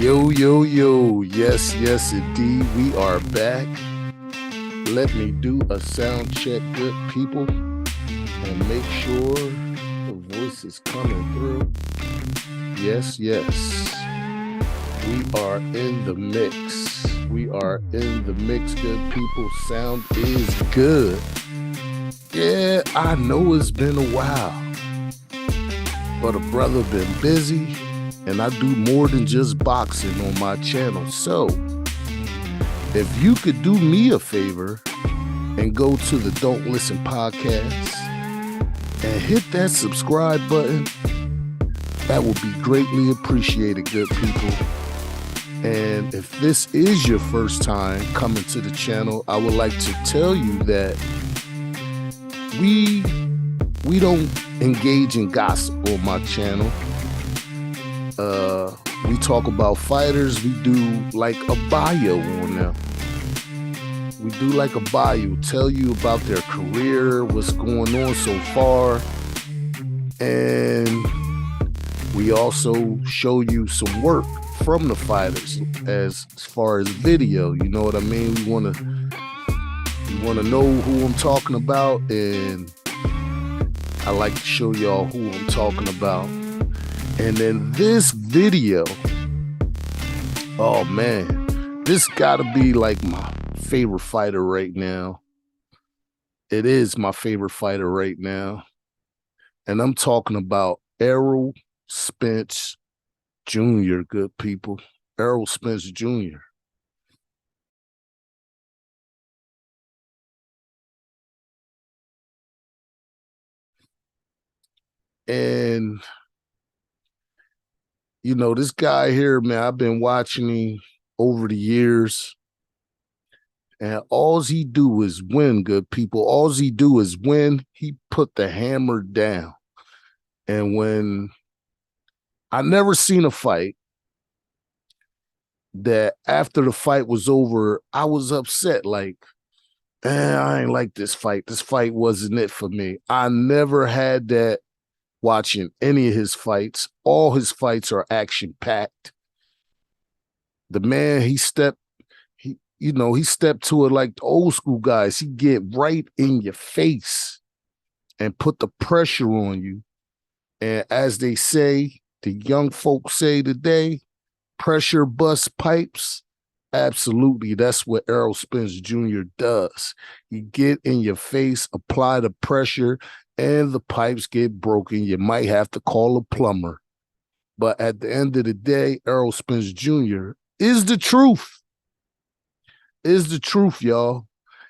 Yo, yo, yo. Yes, yes, indeed. We are back. Let me do a sound check, good people, and make sure the voice is coming through. Yes, yes. We are in the mix. We are in the mix, good people. Sound is good. Yeah, I know it's been a while, but a brother been busy, and I do more than just boxing on my channel. So, if you could do me a favor and go to the Don't Listen podcast and hit that subscribe button, that would be greatly appreciated, good people. And if this is your first time coming to the channel, I would like to tell you that we don't engage in gossip on my channel. We talk about fighters. We do like a bio on them. We do like a bio, tell you about their career, what's going on so far, and we also show you some work from the fighters as far as video. You know what I mean? We want to know who I'm talking about, and I like to show y'all who I'm talking about. And then this video, oh man, this gotta be like my favorite fighter right now. It is my favorite fighter right now. And I'm talking about Errol Spence Jr., good people. Errol Spence Jr. And you know, this guy here, man, I've been watching him over the years, and all he do is win, good people. All he do is win. He put the hammer down. And when I never seen a fight that after the fight was over, I was upset, like, I ain't like this fight. This fight wasn't it for me. I never had that watching any of his fights. All his fights are action-packed. The man, he stepped to it like the old school guys. He get right in your face and put the pressure on you. And as they say, the young folks say today, pressure busts pipes. Absolutely, that's what Errol Spence Jr. does. He get in your face, apply the pressure, and the pipes get broken. You might have to call a plumber. But at the end of the day, Errol Spence Jr. is the truth. Is the truth, y'all.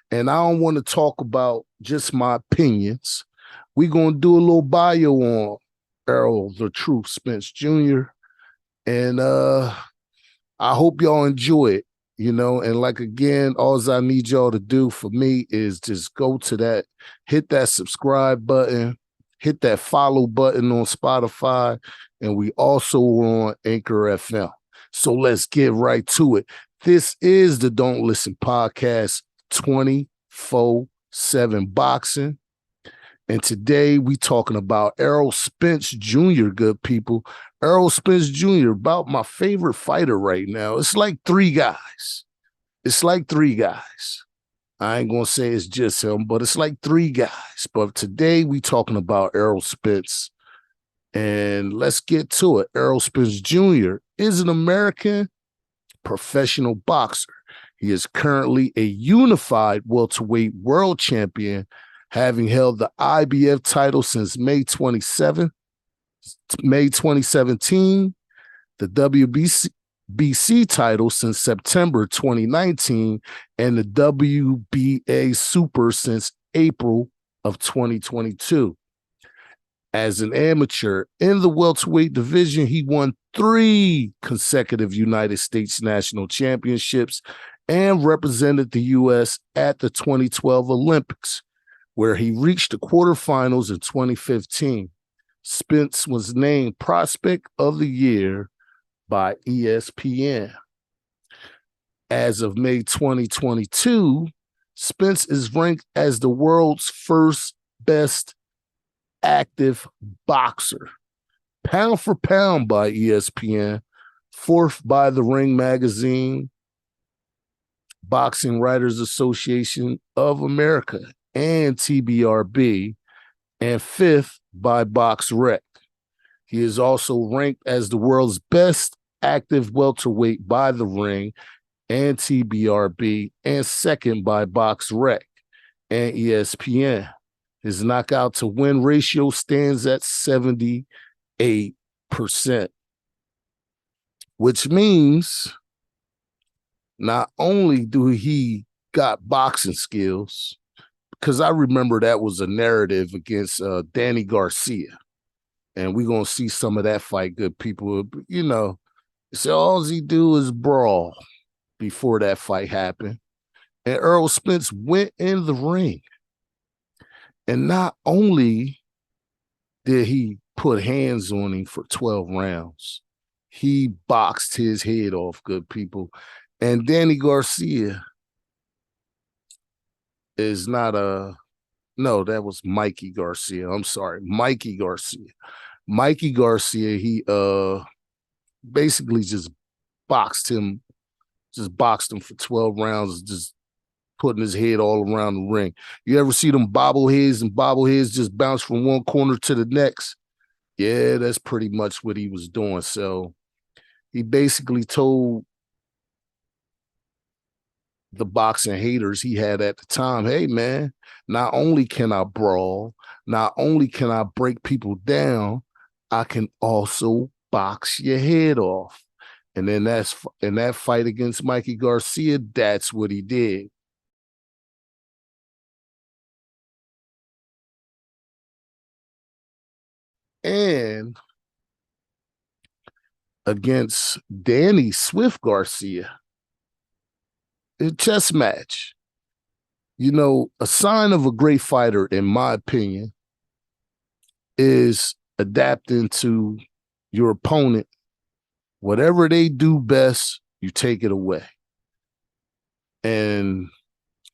And I don't want to talk about just my opinions. We're going to do a little bio on Errol, the Truth Spence Jr. And I hope y'all enjoy it, you know. And like, again, all I need y'all to do for me is just go to that, hit that subscribe button, hit that follow button on Spotify, and we also on Anchor FM. So let's get right to it. This is the Don't Listen podcast, 24/7 boxing. And today we talking about Errol Spence Jr., good people. Errol Spence Jr., about my favorite fighter right now. It's like three guys. It's like three guys. I ain't going to say it's just him, but it's like three guys. But today we talking about Errol Spence. And let's get to it. Errol Spence Jr. is an American professional boxer. He is currently a unified welterweight world champion, having held the IBF title since May 2017, the WBC title since September 2019, and the WBA Super since April of 2022. As an amateur in the welterweight division, he won 3 consecutive United States national championships and represented the U.S. at the 2012 Olympics, where he reached the quarterfinals in 2015. Spence was named Prospect of the Year by ESPN. As of May 2022, Spence is ranked as the world's first best active boxer, pound for pound by ESPN, 4th by the Ring Magazine, Boxing Writers Association of America, and TBRB, and 5th by BoxRec. He is also ranked as the world's best active welterweight by the Ring and TBRB, and 2nd by BoxRec and ESPN. His knockout to win ratio stands at 78%, which means not only do he got boxing skills, because I remember that was a narrative against Danny Garcia. And we're going to see some of that fight, good people. You know, so all he do is brawl before that fight happened. And Errol Spence went in the ring. And not only did he put hands on him for 12 rounds, he boxed his head off, good people. And Danny Garcia is not no, that was Mikey Garcia. I'm sorry, Mikey Garcia. Mikey Garcia, he basically just boxed him for 12 rounds, just putting his head all around the ring. You ever see them bobbleheads and bobbleheads just bounce from one corner to the next? Yeah, that's pretty much what he was doing. So he basically told the boxing haters he had at the time, hey, man, not only can I brawl, not only can I break people down, I can also box your head off. And then in that fight against Mikey Garcia, that's what he did. And against Danny Swift Garcia, a chess match. You know, a sign of a great fighter, in my opinion, is adapting to your opponent. Whatever they do best, you take it away. And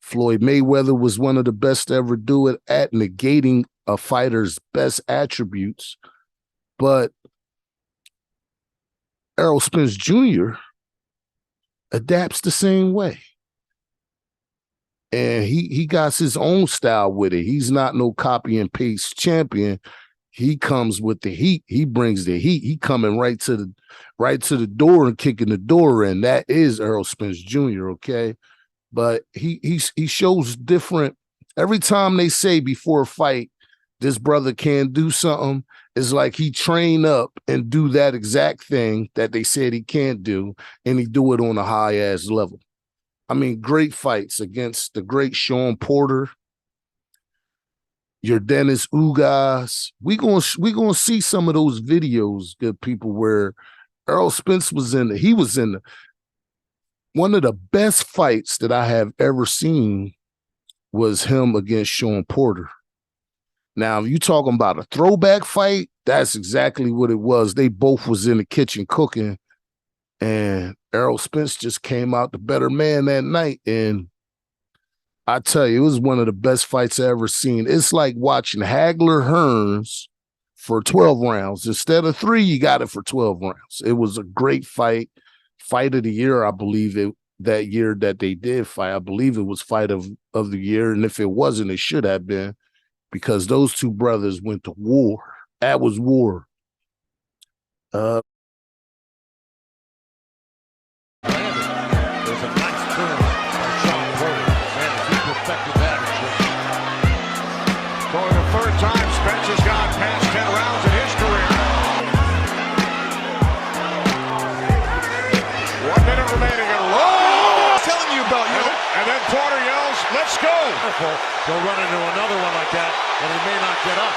Floyd Mayweather was one of the best to ever do it at negating a fighter's best attributes. But Errol Spence Jr. adapts the same way. And he got his own style with it. He's not no copy and paste champion. He comes with the heat. He brings the heat. He coming right to the door and kicking the door in. That is Errol Spence Jr., okay? But he shows different. Every time they say before a fight, this brother can't do something, it's like he train up and do that exact thing that they said he can't do, and he do it on a high-ass level. I mean, great fights against the great Sean Porter, your Dennis Ugas. We gonna see some of those videos, good people, where Errol Spence was in one of the best fights that I have ever seen was him against Sean Porter. Now, if you talking about a throwback fight, that's exactly what it was. They both was in the kitchen cooking, and Errol Spence just came out the better man that night. And I tell you, it was one of the best fights I ever seen. It's like watching Hagler Hearns for 12 rounds. Instead of 3, you got it for 12 rounds. It was a great fight. Fight of the year, I believe it. That year that they did fight, I believe it was fight of the year. And if it wasn't, it should have been, because those two brothers went to war. That was war. Let's go. They'll run into another one like that, and he may not get up.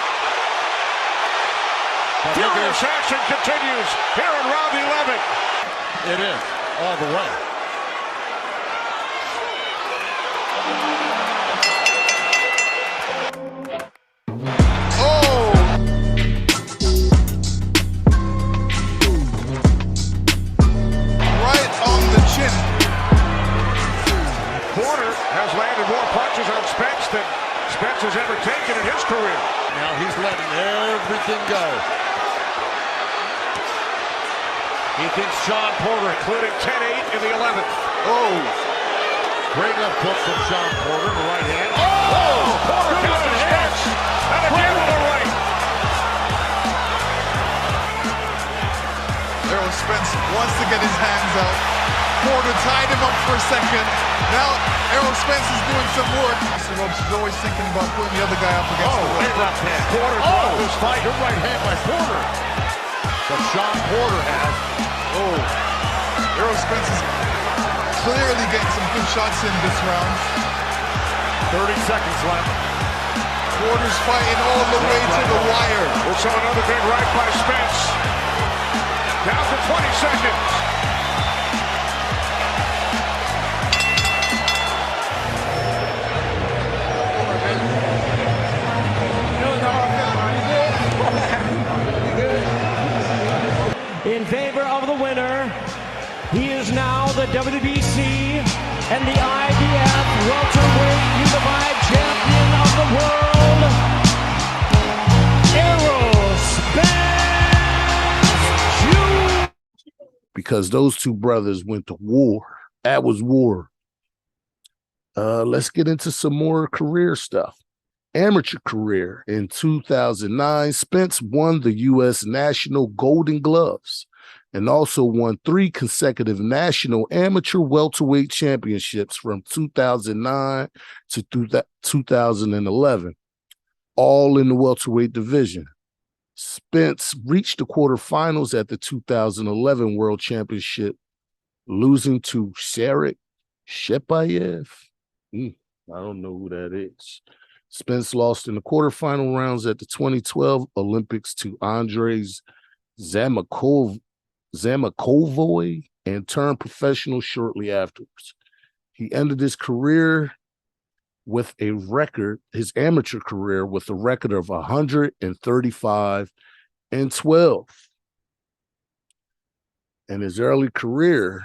Furious action continues here in round 11. It is, all the way. Oh! Right on the chin. Porter has landed more punches on Spence than Spence has ever taken in his career. Now he's letting everything go. He thinks Sean Porter, including 10-8 in the 11th. Oh. Great left hook from Sean Porter, the right hand. Oh! Porter counted hits! And again with the right. Errol Spence wants to get his hands out. Porter tied him up for a second. Now Errol Spence is doing some work. Mr. Ropes is always thinking about putting the other guy up against the Great left hand. Porter dropped his fight. Good right hand by Porter. But Sean Porter has. Oh. Errol Spence is clearly getting some good shots in this round. 30 seconds left. Porter's fighting all the way to the wire. We'll show another big right by Spence. Down to 20 seconds. In favor of the winner, he is now the WBC and the IBF welterweight unified champion of the world, Errol Spence Jr. Because those two brothers went to war. That was war. Let's get into some more career stuff. Amateur career. In 2009, Spence won the U.S. National Golden Gloves and also won 3 consecutive national amateur welterweight championships from 2009 to 2011, all in the welterweight division. Spence reached the quarterfinals at the 2011 World Championship, losing to Sarek Shepayev. I don't know who that is. Spence lost in the quarterfinal rounds at the 2012 Olympics to Andres Zamakovoy and turned professional shortly afterwards. He ended his career with a record, his amateur career, with a record of 135-12. In his early career,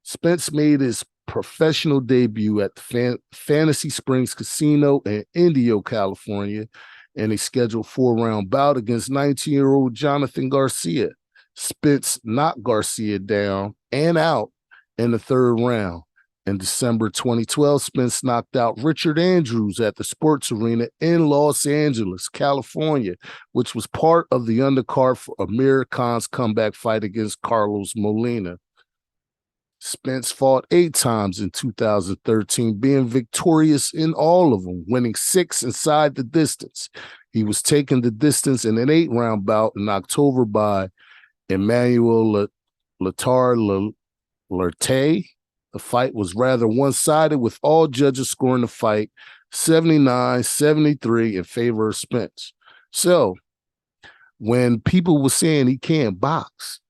Spence made his professional debut at the Fantasy Springs Casino in Indio, California, in a scheduled 4-round bout against 19-year-old Jonathan Garcia. Spence knocked Garcia down and out in the 3rd round. In December 2012, Spence knocked out Richard Andrews at the Sports Arena in Los Angeles, California, which was part of the undercard for Amir Khan's comeback fight against Carlos Molina. Spence fought 8 times in 2013, being victorious in all of them, winning 6 inside the distance. He was taking the distance in an 8-round bout in October by Emmanuel Larte. The fight was rather one-sided, with all judges scoring the fight 79-73 in favor of Spence. So when people were saying he can't box,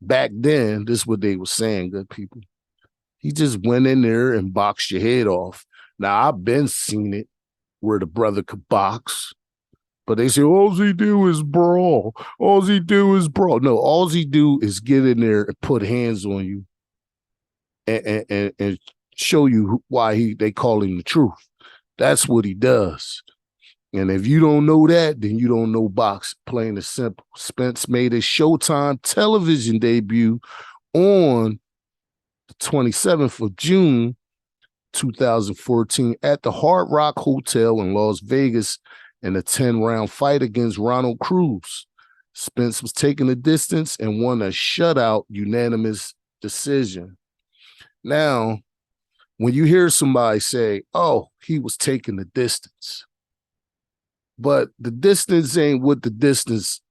back then, this is what they were saying, good people. He just went in there and boxed your head off. Now, I've been seen it where the brother could box, but they say, all he do is brawl. All he do is brawl. No, all he do is get in there and put hands on you and show you why they call him the truth. That's what he does. And if you don't know that, then you don't know boxing, plain and simple. Spence made his Showtime television debut on the 27th of June, 2014 at the Hard Rock Hotel in Las Vegas in a 10-round fight against Ronald Cruz. Spence was taking the distance and won a shutout unanimous decision. Now, when you hear somebody say, oh, he was taking the distance, but the distance ain't what the distance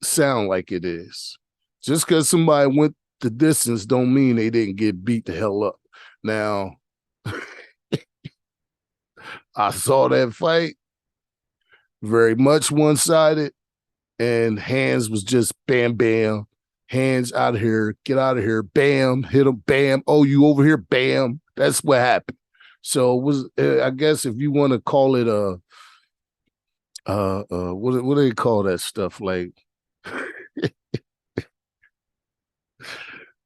sound like it is. Just because somebody went the distance don't mean they didn't get beat the hell up. Now, I saw that fight, very much one-sided, and hands was just bam, bam, hands out of here, get out of here, bam, hit him, bam, oh, you over here, bam. That's what happened. So it was, I guess if you want to call it what do they call that stuff? Like,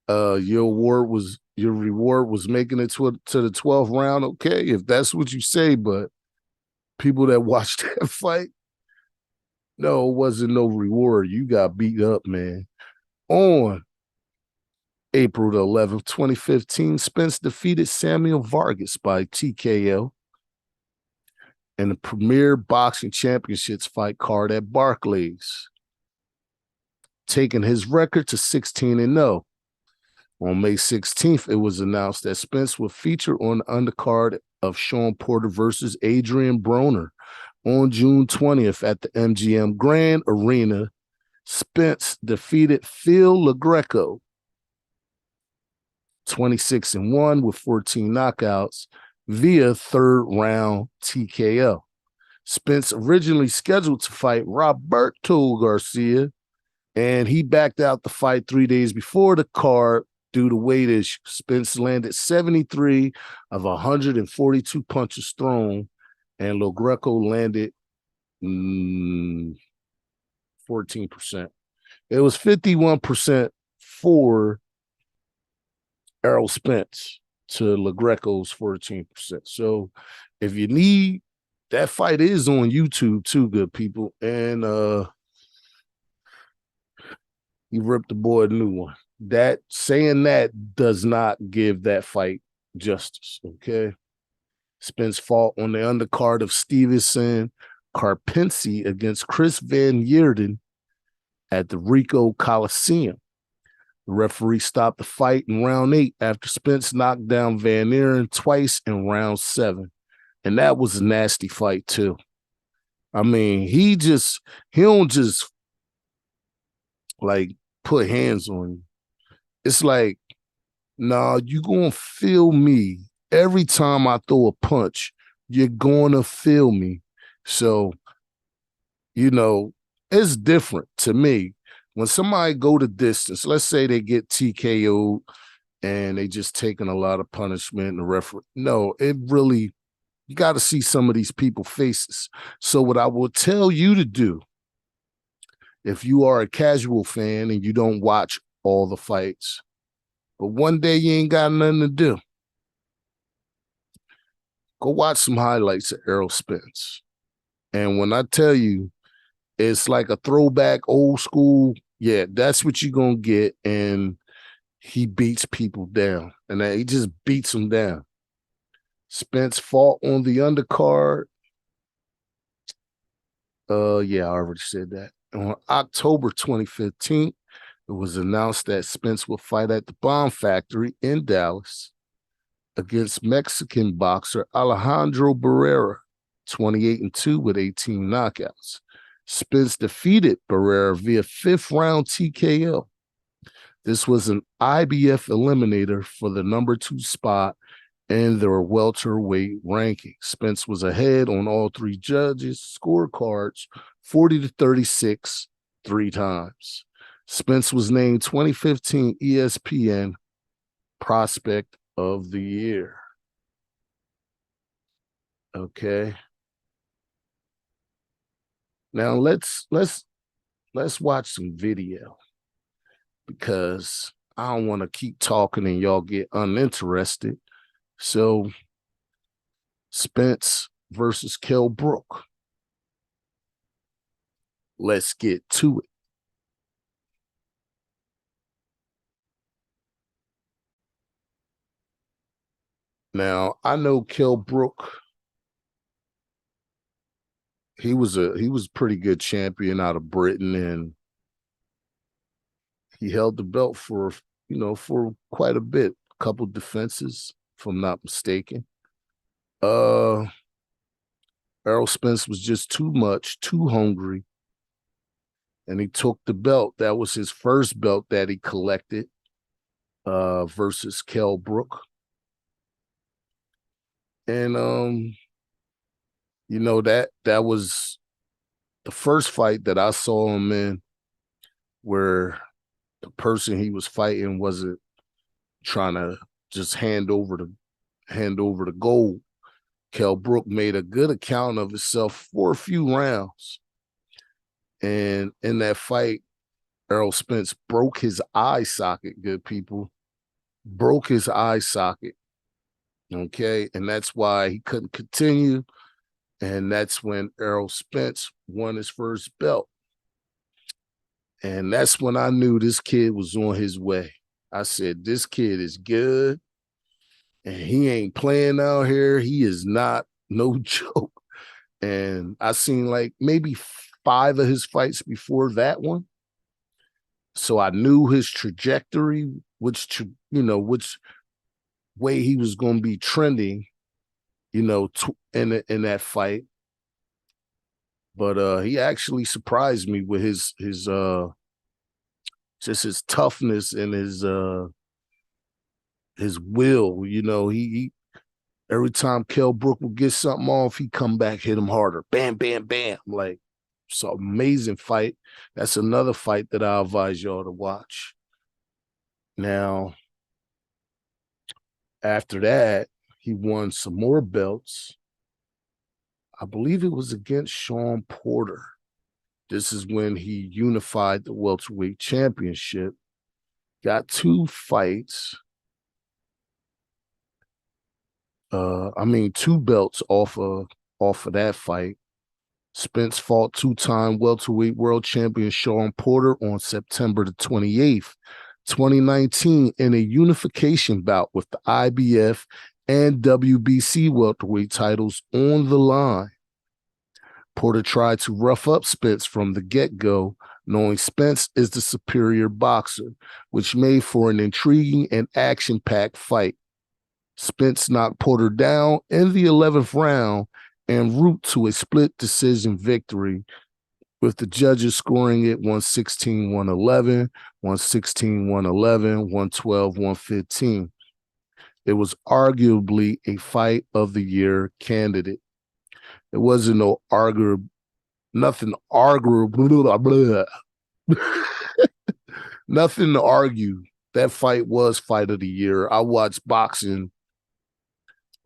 your reward was making it to the 12th round. Okay, if that's what you say, but people that watched that fight, No, it wasn't no reward. You got beat up, man. On April the 11th, 2015, Spence defeated Samuel Vargas by TKO in the Premier Boxing Championships fight card at Barclays, taking his record to 16-0. On May 16th, it was announced that Spence would feature on the undercard of Sean Porter versus Adrian Broner. On June 20th at the MGM Grand Arena, Spence defeated Phil LaGreco 26-1 with 14 knockouts via third round TKO. Spence originally scheduled to fight Roberto Garcia, and he backed out the fight 3 days before the card due to weight issues. Spence landed 73 of 142 punches thrown, and LaGreco landed 14%. It was 51% for Errol Spence to LaGreco's 14%. So if you need, that fight is on YouTube too, good people. And he ripped the boy a new one. That saying that does not give that fight justice. Okay. Spence fought on the undercard of Stevenson Karpinski against Chris Van Heerden at the Rico Coliseum. The referee stopped the fight in round 8 after Spence knocked down Van Heerden twice in round 7. And that was a nasty fight too. I mean, he don't just like put hands on you. It's like, nah, you gonna feel me. Every time I throw a punch, you're gonna feel me. So, it's different to me. When somebody go the distance, let's say they get TKO'd and they just taking a lot of punishment and the referee. No, you got to see some of these people's faces. So what I will tell you to do, if you are a casual fan and you don't watch all the fights, but one day you ain't got nothing to do, go watch some highlights of Errol Spence. And when I tell you, it's like a throwback, old school, yeah, that's what you're going to get. And he beats people down. And he just beats them down. Spence fought on the undercard. Yeah, I already said that. On October 2015, it was announced that Spence would fight at the Bomb Factory in Dallas against Mexican boxer Alejandro Barrera, 28-2 with 18 knockouts. Spence defeated Barrera via 5th round TKO. This was an IBF eliminator for the number 2 spot in their welterweight ranking. Spence was ahead on all 3 judges' scorecards, 40-36, 3 times. Spence was named 2015 ESPN Prospect of the Year. Okay. Now let's watch some video, because I don't want to keep talking and y'all get uninterested. So, Spence versus Kell Brook. Let's get to it. Now, I know Kell Brook. He was a pretty good champion out of Britain, and he held the belt for quite a bit, a couple defenses, if I'm not mistaken. Errol Spence was just too much, too hungry, and he took the belt. That was his first belt that he collected versus Kell Brook. And that was the first fight that I saw him in where the person he was fighting wasn't trying to just hand over the gold. Kell Brook made a good account of himself for a few rounds. And in that fight, Errol Spence broke his eye socket, good people. Broke his eye socket. Okay. And that's why he couldn't continue. And that's when Errol Spence won his first belt. And that's when I knew this kid was on his way. I said, this kid is good. And he ain't playing out here. He is not no joke. And I seen like maybe 5 of his fights before that one. So I knew his trajectory, which way he was going to be trending, in that fight. But he actually surprised me with his just his toughness and his will. He every time Kell Brook would get something off, he'd come back, hit him harder. Bam, bam, bam. Like, it's an amazing fight. That's another fight that I advise y'all to watch. Now, after that, he won some more belts. I believe it was against Shawn Porter. This is when he unified the welterweight championship. Got 2 fights. 2 belts off of that fight. Spence fought 2-time welterweight world champion Shawn Porter on September the 28th, 2019, in a unification bout with the IBF and WBC welterweight titles on the line. Porter tried to rough up Spence from the get-go, knowing Spence is the superior boxer, which made for an intriguing and action-packed fight. Spence knocked Porter down in the 11th round en route to a split decision victory, with the judges scoring it 116-111, 116-111, 112-115. It was arguably a fight of the year candidate. It wasn't nothing arguable, nothing to argue. That fight was fight of the year. I watched boxing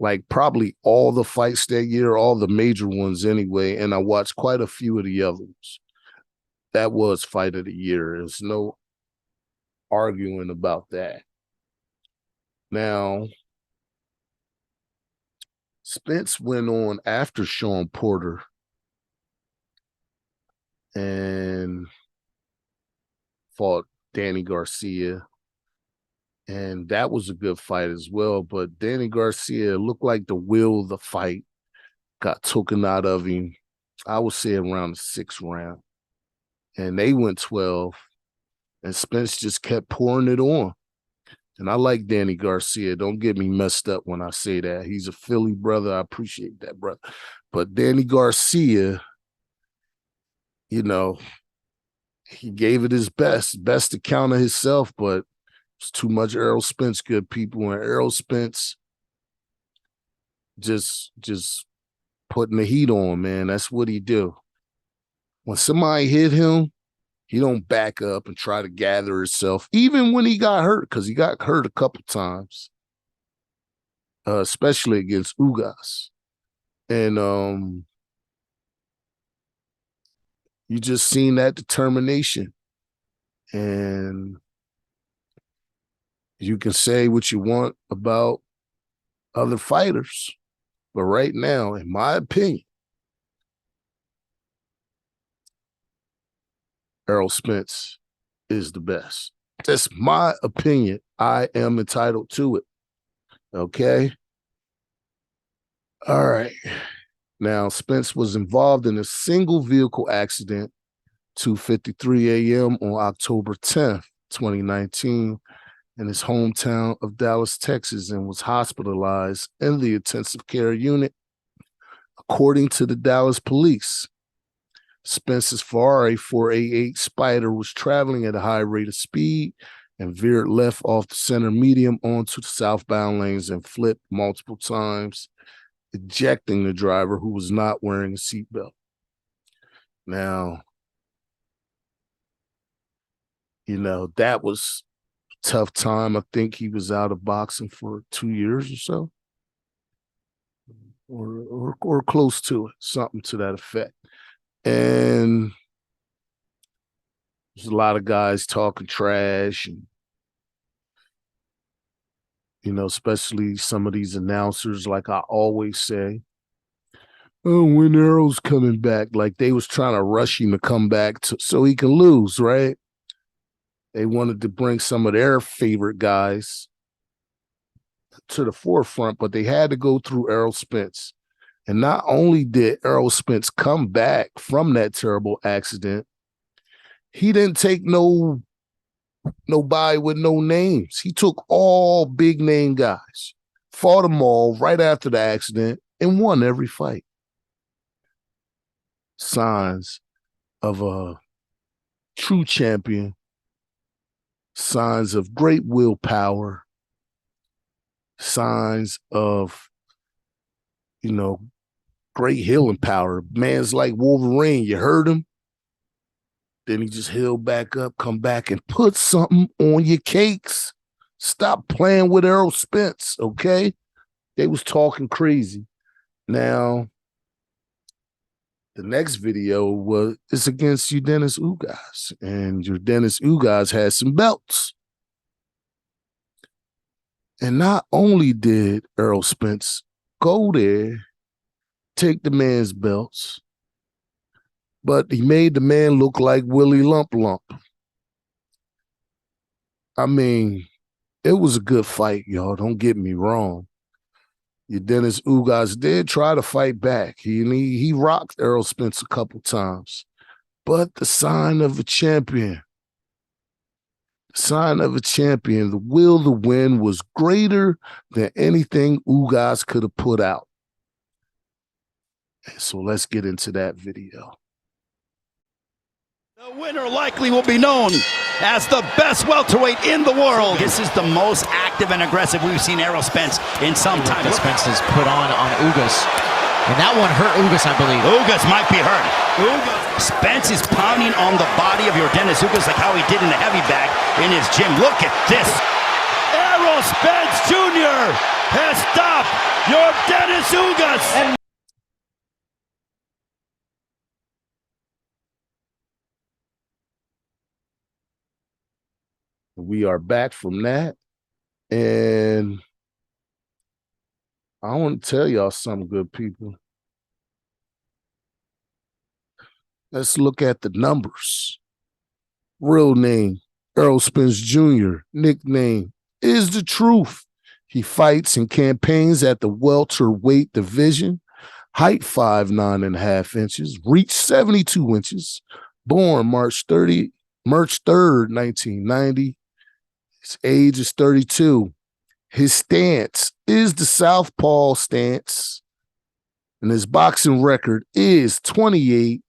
like probably all the fights that year, all the major ones anyway, and I watched quite a few of the others. That was fight of the year. There's no arguing about that. Now, Spence went on after Shawn Porter and fought Danny Garcia. And that was a good fight as well. But Danny Garcia looked like the will of the fight got taken out of him, I would say around the 6th round. And they went 12. And Spence just kept pouring it on. And I like Danny Garcia. Don't get me messed up when I say that. He's a Philly brother. I appreciate that, brother. But Danny Garcia, he gave it his best to counter himself, but it's too much Errol Spence good people, and Errol Spence just putting the heat on, man. That's what he do. When somebody hit him, he don't back up and try to gather himself, even when he got hurt, because he got hurt a couple times, especially against Ugas. And you just seen that determination. And you can say what you want about other fighters, but right now, in my opinion, Errol Spence is the best. That's my opinion. I am entitled to it. Okay? All right. Now, Spence was involved in a single vehicle accident 2:53 a.m. on October 10th, 2019, in his hometown of Dallas, Texas, and was hospitalized in the intensive care unit. According to the Dallas police, Spence's Ferrari 488 Spider was traveling at a high rate of speed and veered left off the center median onto the southbound lanes and flipped multiple times, ejecting the driver, who was not wearing a seatbelt. Now, that was tough time. I think he was out of boxing for 2 years or so, or close to it, something to that effect. And there's a lot of guys talking trash, and especially some of these announcers, like I always say. oh, when Errol's coming back, like they was trying to rush him to come back so he can lose, right? They wanted to bring some of their favorite guys to the forefront, but they had to go through Errol Spence. And not only did Errol Spence come back from that terrible accident, he didn't take nobody with no names. He took all big name guys, fought them all right after the accident, and won every fight. Signs of a true champion, signs of great willpower, signs of, great healing power. Man's like Wolverine. You heard him? Then he just healed back up, come back and put something on your cakes. Stop playing with Errol Spence, okay? They was talking crazy. Now, the next video is against Dennis Ugas, and Dennis Ugas has some belts. And not only did Errol Spence go there, take the man's belts, but he made the man look like Willie Lump Lump. I mean, it was a good fight, y'all. Don't get me wrong. Dennis Ugas did try to fight back. He rocked Errol Spence a couple times. But the sign of a champion, the will to win was greater than anything Ugas could have put out. So let's get into that video. The winner likely will be known as the best welterweight in the world. This is the most active and aggressive we've seen Errol Spence in some time. Spence has put on Ugas. And that one hurt Ugas, I believe. Ugas might be hurt. Spence is pounding on the body of your Dennis Ugas like how he did in the heavy bag in his gym. Look at this. Errol Spence Jr. has stopped your Dennis Ugas. We are back from that, and I want to tell y'all something, good people. Let's look at the numbers. Real name, Errol Spence Jr. Nickname is the truth. He fights and campaigns at the welterweight division. Height 5'9.5 inches. Reach 72 inches. Born March 3rd, 1990. His age is 32. His stance is the southpaw stance. And his boxing record is 28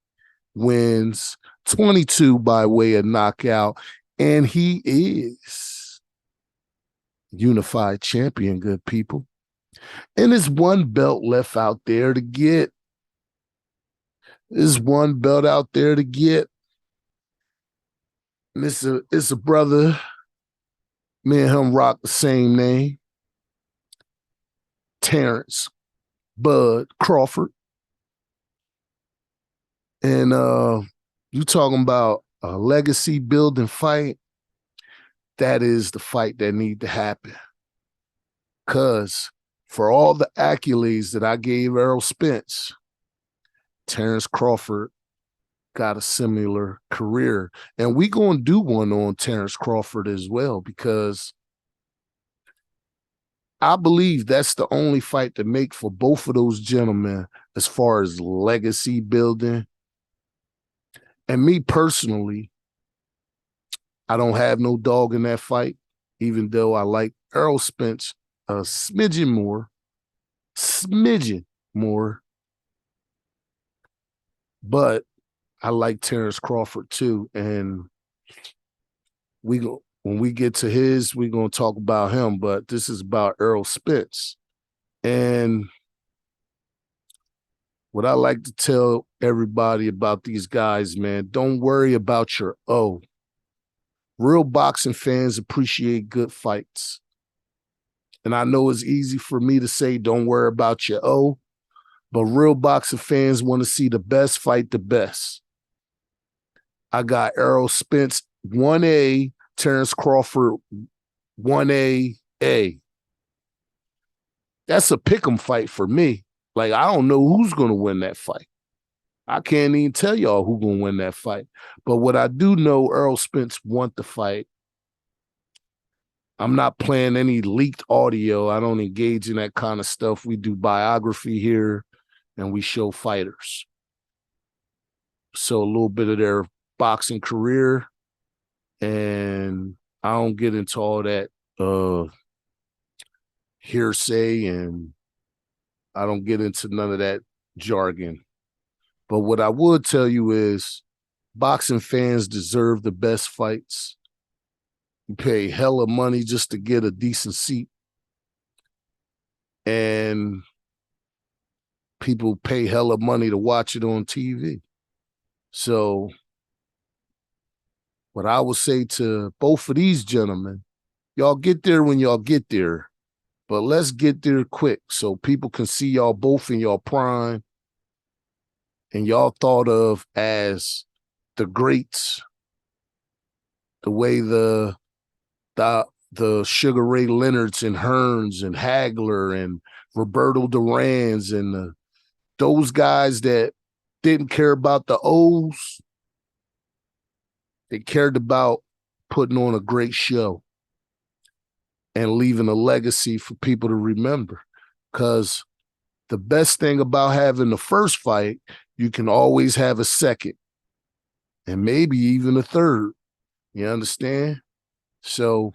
wins, 22 by way of knockout. And he is unified champion, good people. And there's one belt left out there to get. There's one belt out there to get. And it's a brother. Me and him rock the same name. Terrence Bud Crawford. And you talking about a legacy building fight, that is the fight that need to happen. Because for all the accolades that I gave Errol Spence, Terrence Crawford got a similar career. And we going to do one on Terrence Crawford as well, because I believe that's the only fight to make for both of those gentlemen as far as legacy building. And me personally, I don't have no dog in that fight, even though I like Errol Spence a smidgen more. But I like Terrence Crawford too, and when we get to his, we're gonna talk about him. But this is about Errol Spence, and what I like to tell everybody about these guys, man, don't worry about your O. Real boxing fans appreciate good fights, and I know it's easy for me to say don't worry about your O, but real boxing fans want to see the best fight the best. I got Errol Spence 1A, Terrence Crawford 1A. That's a pick'em fight for me. Like, I don't know who's going to win that fight. I can't even tell y'all who's going to win that fight. But what I do know, Errol Spence won the fight. I'm not playing any leaked audio. I don't engage in that kind of stuff. We do biography here, and we show fighters. So a little bit of their boxing career, and I don't get into all that hearsay, and I don't get into none of that jargon. But what I would tell you is boxing fans deserve the best fights. You pay hella money just to get a decent seat. And people pay hella money to watch it on TV. So what I would say to both of these gentlemen, y'all get there when y'all get there, but let's get there quick so people can see y'all both in y'all prime and y'all thought of as the greats, the way the Sugar Ray Leonards and Hearns and Hagler and Roberto Duran's and those guys that didn't care about the O's. They cared about putting on a great show and leaving a legacy for people to remember. Because the best thing about having the first fight, you can always have a second and maybe even a third. You understand? So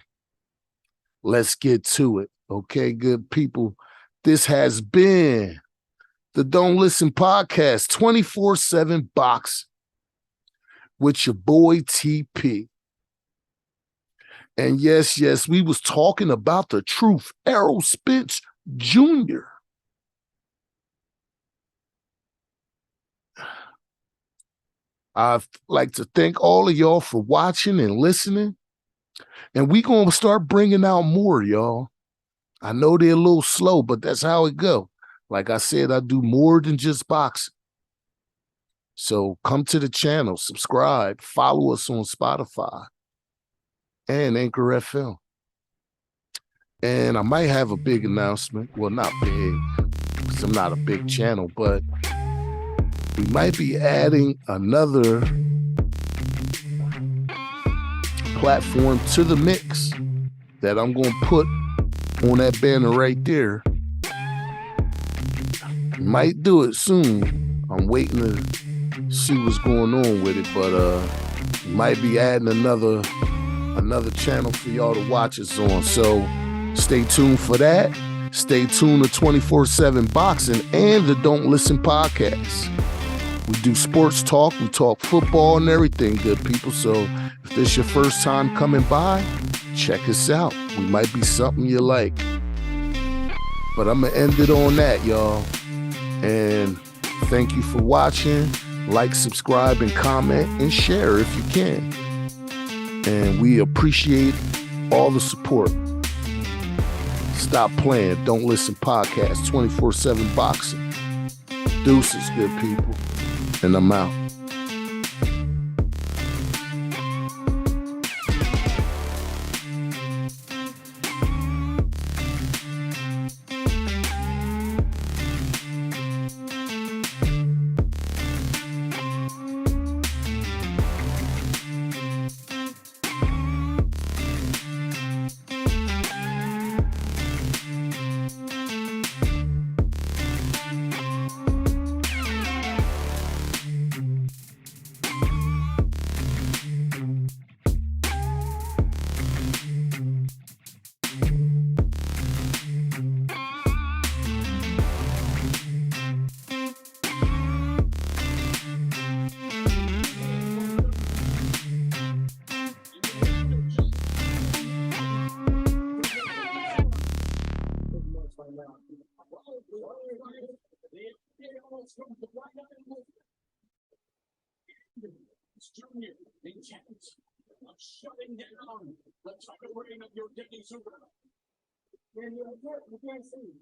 let's get to it. Okay, good people. This has been the Don't Listen Podcast, 24/7 boxing with your boy TP. And yes, we was talking about the truth, Errol Spence Jr. I'd like to thank all of y'all for watching and listening. And we going to start bringing out more, y'all. I know they're a little slow, but that's how it go. Like I said, I do more than just boxing. So come to the channel, subscribe, follow us on Spotify and Anchor FM. And I might have a big announcement. Well, not big, because I'm not a big channel, but we might be adding another platform to the mix that I'm going to put on that banner right there. Might do it soon. I'm waiting to see what's going on with it, but might be adding another channel for y'all to watch us on. So stay tuned for that. Stay tuned to 24/7 Boxing and the Don't Listen Podcast. We do sports talk. We talk football and everything, good people. So if this is your first time coming by, check us out. We might be something you like. But I'm going to end it on that, y'all. And thank you for watching. Like, subscribe, and comment, and share if you can. And we appreciate all the support. Stop playing. Don't Listen Podcast, 24/7 Boxing. Deuces, good people. And I'm out. Junior, in chance of shutting down the title reign of your Disney Super. You can't see.